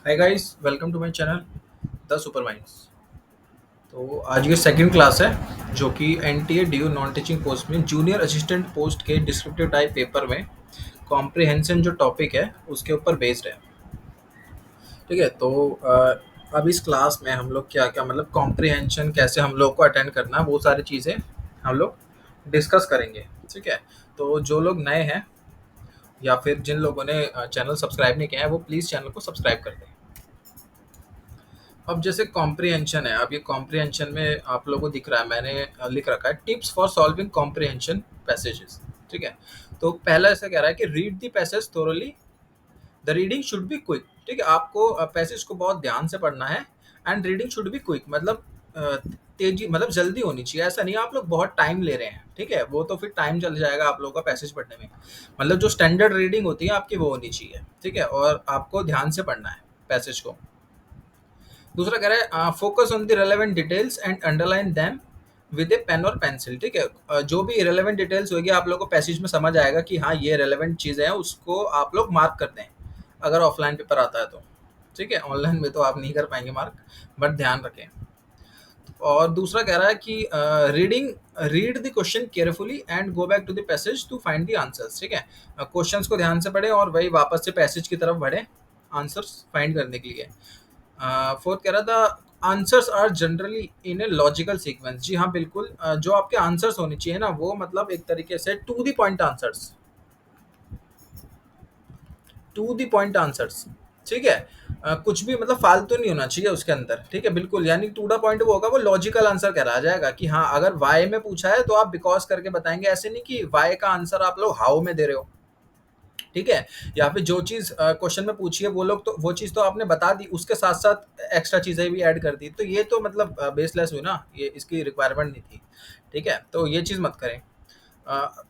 Hi guys, welcome to my channel the super minds. तो आज की सेकंड क्लास है जो कि NTA D non teaching post में जूनियर असिस्टेंट पोस्ट के डिस्क्रिप्टिव टाइप पेपर में कॉम्प्रिहेंशन जो टॉपिक है उसके ऊपर बेस्ड है। ठीक है, तो अब इस क्लास में हम लोग क्या क्या मतलब कॉम्प्रिहेंशन कैसे हम लोग को अटेंड करना, वो सारी चीज़ें हम लोग डिस्कस करेंगे। ठीक है, तो जो लोग नए हैं या फिर जिन लोगों ने चैनल सब्सक्राइब नहीं किया है वो प्लीज़ चैनल को सब्सक्राइब कर दें। अब जैसे कॉम्प्रिहेंशन है, अब ये कॉम्प्रिहेंशन में आप लोगों को दिख रहा है, मैंने लिख रखा है tips for solving comprehension passages. ठीक है, तो पहला ऐसा कह रहा है कि read the passage thoroughly, the reading should be quick. ठीक है, आपको पैसेज को बहुत ध्यान से पढ़ना है। And reading should be quick मतलब अ, तेजी मतलब जल्दी होनी चाहिए। ऐसा नहीं है आप लोग बहुत टाइम ले रहे हैं, ठीक है, वो तो फिर टाइम चल जाएगा आप लोगों का पैसेज पढ़ने में। मतलब जो स्टैंडर्ड रीडिंग होती है आपकी वो होनी चाहिए। ठीक है, और आपको ध्यान से पढ़ना है पैसेज को। दूसरा कह रहा है focus on the relevant details and underline them with a pen और पेंसिल। ठीक है, जो भी रेलेवेंट डिटेल्स होगी आप लोग को पैसेज में समझ आएगा कि हाँ ये रेलेवेंट चीज़ है, उसको आप लोग मार्क कर दें अगर ऑफलाइन पेपर आता है तो। ठीक है, ऑनलाइन में तो आप नहीं कर पाएंगे मार्क, बट ध्यान रखें। और दूसरा कह रहा है कि read the question carefully and go back to the passage to find the answers. ठीक है, क्वेश्चंस को ध्यान से पढ़ें और वही वापस से पैसेज की तरफ बढ़े आंसर्स फाइंड करने के लिए। फोर्थ कह रहा था answers are generally in a logical sequence. जी हाँ बिल्कुल, जो आपके आंसर्स होने चाहिए ना वो मतलब एक तरीके से to the point answers, to the point answers. ठीक है, कुछ भी मतलब फालतू नहीं होना चाहिए उसके अंदर। ठीक है, बिल्कुल, यानी टू द पॉइंट वो होगा, वो लॉजिकल आंसर कह रहा जाएगा कि हाँ अगर वाई में पूछा है तो आप बिकॉज करके बताएंगे। ऐसे नहीं कि वाई का आंसर आप लोग हाउ में दे रहे हो। ठीक है, या फिर जो चीज़ क्वेश्चन में पूछी है वो लोग तो वो चीज़ तो आपने बता दी, उसके साथ साथ एक्स्ट्रा चीज़ें भी ऐड कर दी, तो ये तो मतलब बेसलेस हुई ना, ये इसकी रिक्वायरमेंट नहीं थी। ठीक है, तो ये चीज़ मत करें।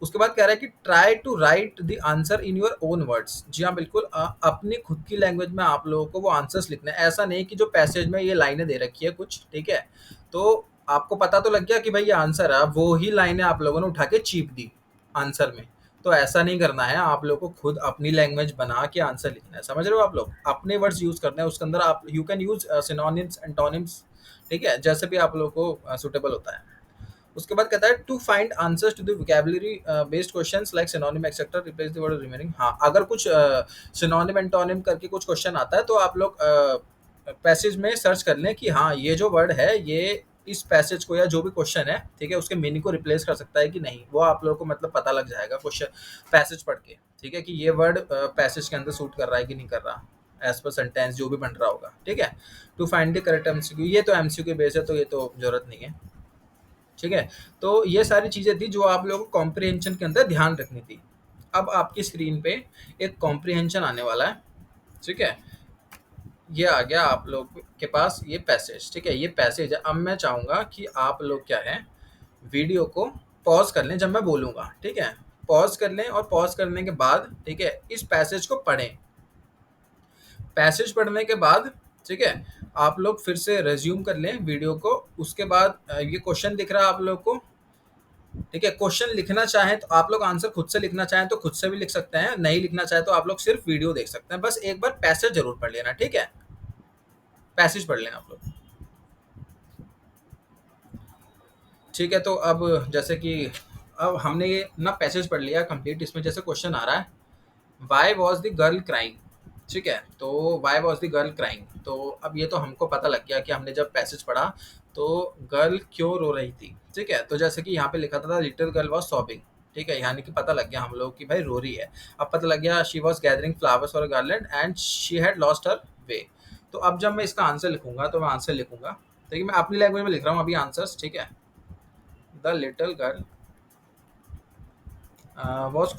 उसके बाद कह रहा है कि try to write the answer in your own words. जी हाँ बिल्कुल, अपनी खुद की लैंग्वेज में आप लोगों को वो आंसर्स लिखना है। ऐसा नहीं कि जो पैसेज में ये लाइनें दे रखी है कुछ, ठीक है, तो आपको पता तो लग गया कि भाई ये आंसर है, वो ही लाइनें आप लोगों ने उठा के चीप दी आंसर में। तो ऐसा नहीं करना है, आप लोग को खुद अपनी लैंग्वेज बना के आंसर लिखना है। समझ रहे हो, आप लोग अपने वर्ड्स यूज करने हैं उसके अंदर। आप you can use synonyms antonyms, ठीक है, जैसे भी आप लोग को सुटेबल होता है। उसके बाद कहता है to find answers to the vocabulary based questions like synonym etcetera replace the word remaining. हाँ, अगर कुछ सिनोनिम एंटोनिम करके कुछ क्वेश्चन आता है तो आप लोग पैसेज में सर्च कर लें कि हाँ ये जो वर्ड है ये इस पैसेज को या जो भी क्वेश्चन है, ठीक है, उसके मीनिंग को रिप्लेस कर सकता है कि नहीं। वो आप लोगों को मतलब पता लग जाएगा क्वेश्चन पैसेज पढ़ के। ठीक है, कि ये वर्ड पैसेज के अंदर सूट कर रहा है कि नहीं कर रहा, एज पर सेंटेंस जो भी बन रहा होगा। ठीक है, to find the correct MCQ, ये तो एमसीक्यू बेस है तो ये तो जरूरत नहीं है। ठीक है, तो ये सारी चीज़ें थी जो आप लोगों को कॉम्प्रिहेंशन के अंदर ध्यान रखनी थी। अब आपकी स्क्रीन पे एक कॉम्प्रिहेंशन आने वाला है। ठीक है, ये आ गया आप लोग के पास ये पैसेज। ठीक है, ये पैसेज है। अब मैं चाहूँगा कि आप लोग क्या है, वीडियो को पॉज कर लें जब मैं बोलूँगा। ठीक है, पॉज कर लें और पॉज करने के बाद ठीक है इस पैसेज को पढ़ें। पैसेज पढ़ने के बाद ठीक है आप लोग फिर से रेज्यूम कर लें वीडियो को। उसके बाद ये क्वेश्चन दिख रहा है आप लोग को। ठीक है, क्वेश्चन लिखना चाहें तो आप लोग आंसर खुद से लिखना चाहें तो खुद से भी लिख सकते हैं, नहीं लिखना चाहे तो आप लोग सिर्फ वीडियो देख सकते हैं। बस एक बार पैसेज जरूर पढ़ लेना। ठीक है, पैसेज पढ़ लें आप लोग। ठीक है, तो अब जैसे कि अब हमने ये ना पैसेज पढ़ लिया कंप्लीट। इसमें जैसे क्वेश्चन आ रहा है why was the girl crying. ठीक है, तो why was the girl crying, तो अब ये तो हमको पता लग गया कि हमने जब पैसेज पढ़ा तो गर्ल क्यों रो रही थी। ठीक है, तो जैसे कि यहाँ पे लिखा था लिटिल गर्ल वॉज सॉबिंग। ठीक है, यानी कि पता लग गया हम लोग कि भाई रो रही है। अब पता लग गया she was gathering flowers for garland and she had lost her way. तो अब जब मैं इसका आंसर लिखूंगा तो मैं आंसर लिखूंगा, देखिए मैं अपनी लैंग्वेज में लिख रहा हूँ अभी आंसर्स। ठीक है, the little girl was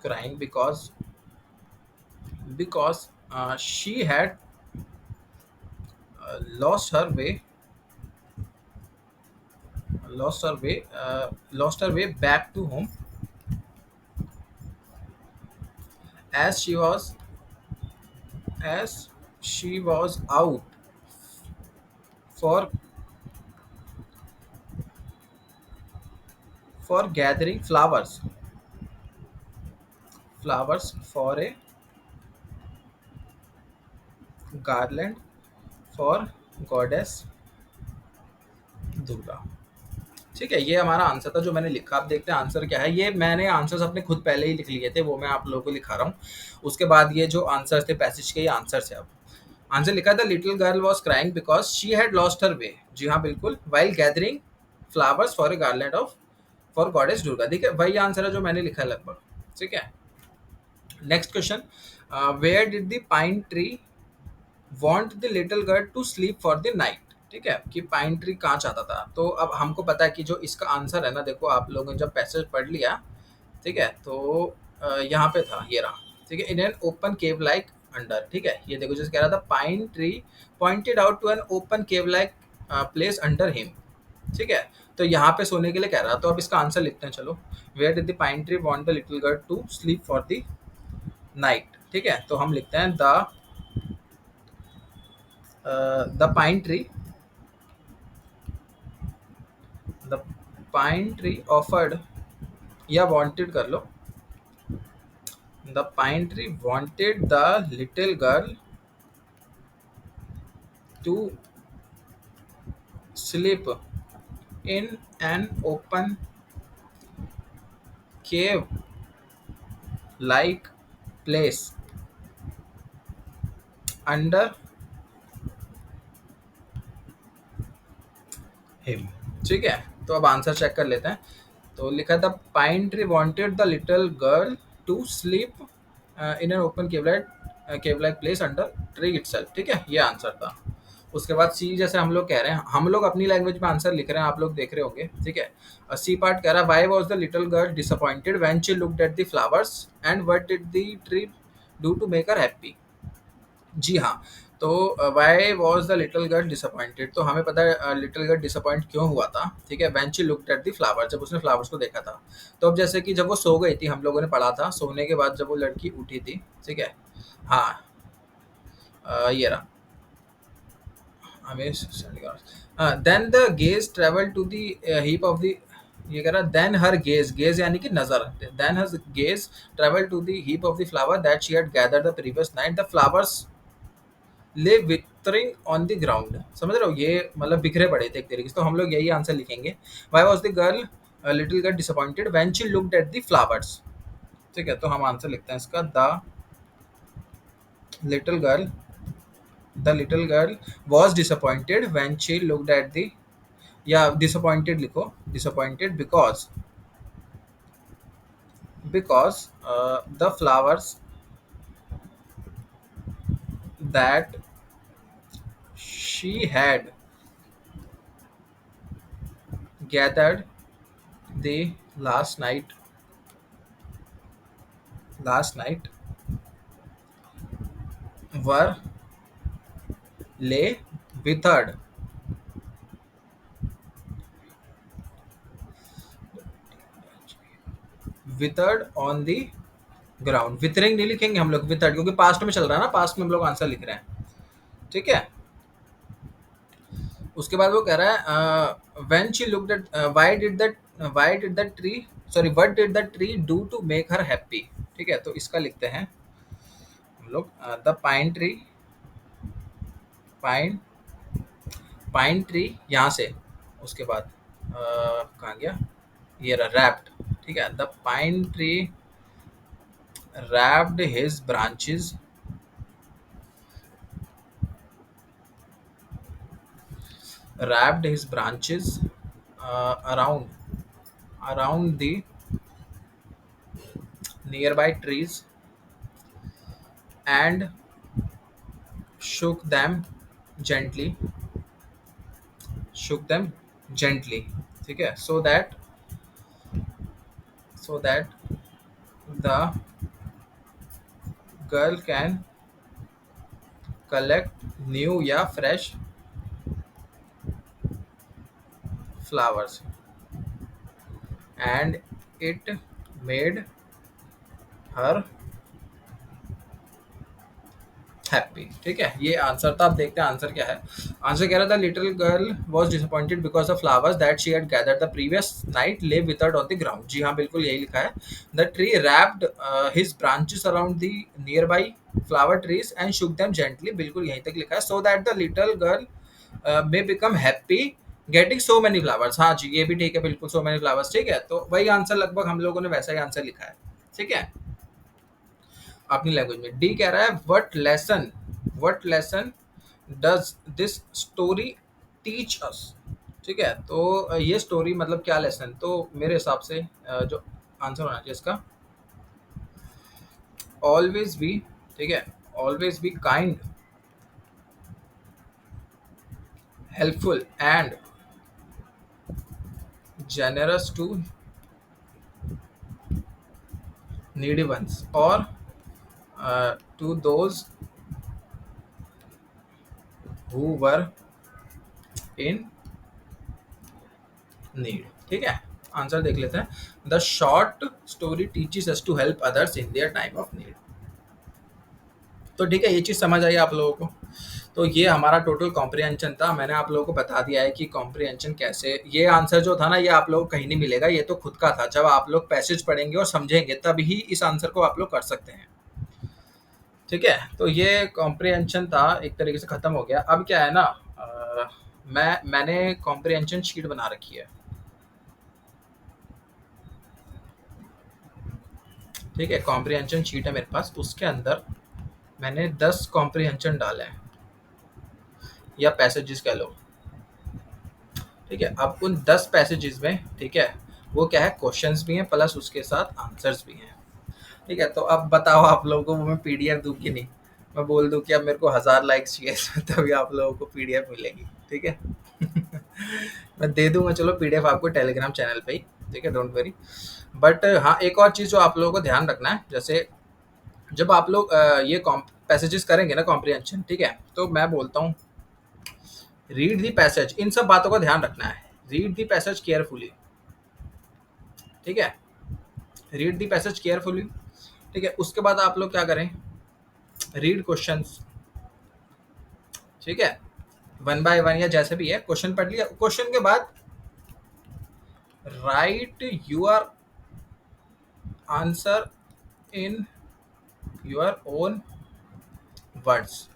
crying because she had lost her way lost her way back to home as she was out for gathering flowers for a garland for goddess Durga. ठीक है, ये हमारा आंसर था जो मैंने लिखा। आप देखते हैं आंसर क्या है। ये मैंने आंसर्स अपने खुद पहले ही लिख लिए थे, वो मैं आप लोगों को लिखा रहा हूँ। उसके बाद ये जो आंसर्स थे पैसेज के, ये आंसर्स है। अब आंसर लिखा था, little girl was crying because she had lost her way. जी हाँ बिल्कुल, while gathering flowers for a garland of for goddess Durga. देखिए वही आंसर है जो मैंने लिखा है लगभग। ठीक है, next question, where did the pine tree want the little girl to sleep for the night. ठीक है, कि पाइन ट्री कहाँ चाहता था। तो अब हमको पता है कि जो इसका आंसर है ना, देखो आप लोगों ने जब पैसेज पढ़ लिया, ठीक है, तो यहाँ पे था, ये रहा। ठीक है, in an open cave like under. ठीक है, ये देखो जैसे कह रहा था, pine tree pointed out to an open cave like place under him. ठीक है, तो यहाँ पे सोने के लिए कह रहा था। तो अब इसका आंसर लिखते हैं, चलो। Where did the pine tree want the little girl to sleep for the night. ठीक है, तो हम लिखते हैं the pine tree, the pine tree offered, या वांटेड कर लो, the pine tree wanted the little girl to sleep in an open cave like place under him। ठीक है, तो अब आंसर चेक कर लेते हैं। तो लिखा था, pine tree wanted the little girl to sleep in an open cave like place under tree itself. ठीक है, ये आंसर था। उसके बाद सी, जैसे हम लोग कह रहे हैं, हम लोग अपनी लैंग्वेज में आंसर लिख रहे हैं, आप लोग देख रहे होंगे। ठीक है, सी पार्ट कह रहा है, why was the little girl disappointed when she looked at the flowers and what did the tree do to make her happy. जी हाँ, तो why was the little girl disappointed, तो हमें पता है लिटिल गर्ल डिसअपॉइंट क्यों हुआ था। ठीक है, when she looked at the flower, जब उसने फ्लावर्स को देखा था। तो अब जैसे कि जब वो सो गई थी, हम लोगों ने पढ़ा था, सोने के बाद जब वो लड़की उठी थी। ठीक है, हाँ, ये रहा, हमें then the gaze travel to the heap of the, ये कह रहा, देन हर गेज, गेज यानी कि नजर, then her gaze travel to the heap of the flower that she had gathered the previous night, the flowers lay withering on the ground. समझ रहे हो, ये मतलब बिखरे पड़े थे एक तरीके से। तो हम लोग यही आंसर लिखेंगे, why was the girl little girl disappointed when she looked at the flowers. ठीक है, तो हम आंसर लिखते हैं इसका, little girl the little girl was disappointed when she looked at the, या डिसअपॉइंटेड लिखो, disappointed because the flowers that she had gathered the last night were lay withered withered on the ground. Withering नहीं लिखेंगे हम लोग, withered, क्योंकि past में चल रहा है ना, पास्ट में हम लोग आंसर लिख रहे हैं। ठीक है, उसके बाद वो कह रहा है, when she looked at, why did the tree, sorry, what did the tree do to make her happy. ठीक है, तो इसका लिखते हैं हम लोग, द पाइन पाइन ट्री, यहाँ से उसके बाद कहाँ गया, ये रहा, रैप्ड। ठीक है, the pine tree wrapped his branches wrapped his branches around the nearby trees and shook them gently shook them gently। ठीक है, so that the girl can collect new या fresh flowers, and it made her happy. ठीक है, ये answer था। अब देखते हैं आंसर क्या है। आंसर कह रहा था little girl was disappointed because of flowers that she had gathered the previous night lay withered on the ground. जी हाँ, बिल्कुल यही लिखा है। The tree wrapped his branches around the nearby flower trees and shook them gently. बिल्कुल यहीं तक लिखा है। So that the little girl may become happy getting so many flowers. हाँ जी, ये भी ठीक है, बिल्कुल सो मेनी फ्लावर्स। ठीक है, तो वही आंसर लगभग हम लोगों ने वैसा ही आंसर लिखा है। ठीक है, अपनी लैंग्वेज में। डी कह रहा है what lesson does this story teach us. ठीक है, तो ये स्टोरी मतलब क्या लेसन, तो मेरे हिसाब से जो आंसर होना चाहिए इसका ऑलवेज बी। ठीक है, always be kind, helpful and generous to needy ones, or to those who were in need। ठीक है, आंसर देख लेते हैं। The short story teaches us to help others in their time of need. तो ठीक है, ये चीज़ समझ आई आप लोगों को। तो ये हमारा टोटल कॉम्प्रिहेंशन था। मैंने आप लोगों को बता दिया है कि कॉम्प्रिहेंशन कैसे, ये आंसर जो था ना, ये आप लोगों को कहीं नहीं मिलेगा, ये तो खुद का था। जब आप लोग पैसेज पढ़ेंगे और समझेंगे तब ही इस आंसर को आप लोग कर सकते हैं। ठीक है, तो ये कॉम्प्रिहेंशन था, एक तरीके से खत्म हो गया। अब क्या है ना, मैंने कॉम्प्रिहेंशन शीट बना रखी है। ठीक है, कॉम्प्रिहेंशन शीट है मेरे पास, उसके अंदर मैंने 10 कॉम्प्रिहेंशन डाले हैं, या पैसेजेस कह लो। ठीक है, अब उन 10 पैसेजेस में, ठीक है, वो क्या है, क्वेश्चंस भी हैं प्लस उसके साथ आंसर्स भी हैं। ठीक है, तो अब बताओ आप लोगों को वो मैं पीडीएफ दूं कि नहीं। मैं बोल दूं कि अब मेरे को 1000 लाइक्स चाहिए तभी आप लोगों को पीडीएफ मिलेगी। ठीक है मैं दे दूंगा, चलो पीडीएफ आपको टेलीग्राम चैनल पे ही। ठीक है, डोंट वरी। बट हाँ, एक और चीज़ जो आप लोगों को ध्यान रखना है, जैसे जब आप लोग ये पैसेजेस करेंगे ना कॉम्प्रिहेंशन, ठीक है, तो मैं बोलता हूँ रीड दी पैसेज, इन सब बातों का ध्यान रखना है। Read the passage carefully. ठीक है, रीड दी पैसेज केयरफुली। ठीक है, उसके बाद आप लोग क्या करें, रीड क्वेश्चंस। ठीक है, वन बाय वन या जैसे भी है, क्वेश्चन पढ़ लिया, क्वेश्चन के बाद write your answer in your own words.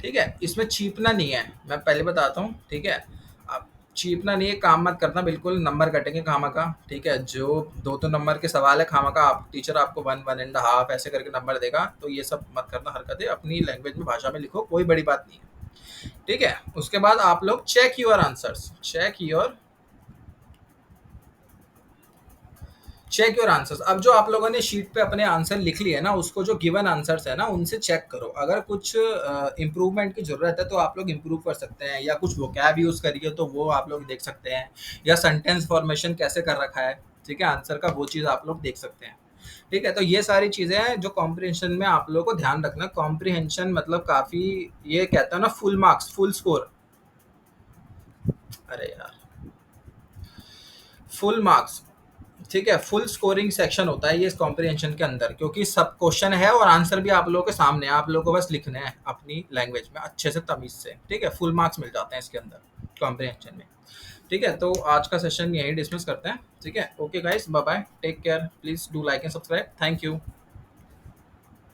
ठीक है, इसमें चीपना नहीं है, मैं पहले बताता हूँ। ठीक है, आप चीपना नहीं है, काम मत करना, बिल्कुल नंबर कटेंगे खामा का। ठीक है, जो 2-2 नंबर के सवाल है खामा का, आप टीचर आपको 1-1.5 ऐसे करके नंबर देगा, तो ये सब मत करना हरकतें। अपनी लैंग्वेज में, भाषा में लिखो, कोई बड़ी बात नहीं है। ठीक है, उसके बाद आप लोग check your answers, check your answers. अब जो आप लोगों ने शीट पे अपने आंसर लिख लिए ना, उसको जो गिवन आंसर्स है ना, उनसे चेक करो। अगर कुछ इम्प्रूवमेंट की जरूरत है तो आप लोग इम्प्रूव कर सकते हैं, या कुछ वोकैब यूज करिए तो वो आप लोग देख सकते हैं, या सेंटेंस फॉर्मेशन कैसे कर रखा है, ठीक है, आंसर का, वो चीज़ आप लोग देख सकते हैं। ठीक है, तो ये सारी चीज़ें हैं जो कॉम्प्रिहेंशन में आप लोगों को ध्यान रखना। कॉम्प्रिहेंशन मतलब काफ़ी, ये कहता है ना फुल मार्क्स, फुल स्कोर। अरे यार, फुल मार्क्स। ठीक है, फुल स्कोरिंग सेक्शन होता है ये इस कॉम्प्रिहेंशन के अंदर, क्योंकि सब क्वेश्चन है और आंसर भी आप लोगों के सामने है, आप लोगों को बस लिखने हैं अपनी लैंग्वेज में अच्छे से, तमीज से। ठीक है, फुल मार्क्स मिल जाते हैं इसके अंदर कॉम्प्रिहेंशन में। ठीक है, तो आज का सेशन यही डिसमिस करते हैं। ठीक है, okay guys, bye bye, take care, please do like and subscribe, thank you.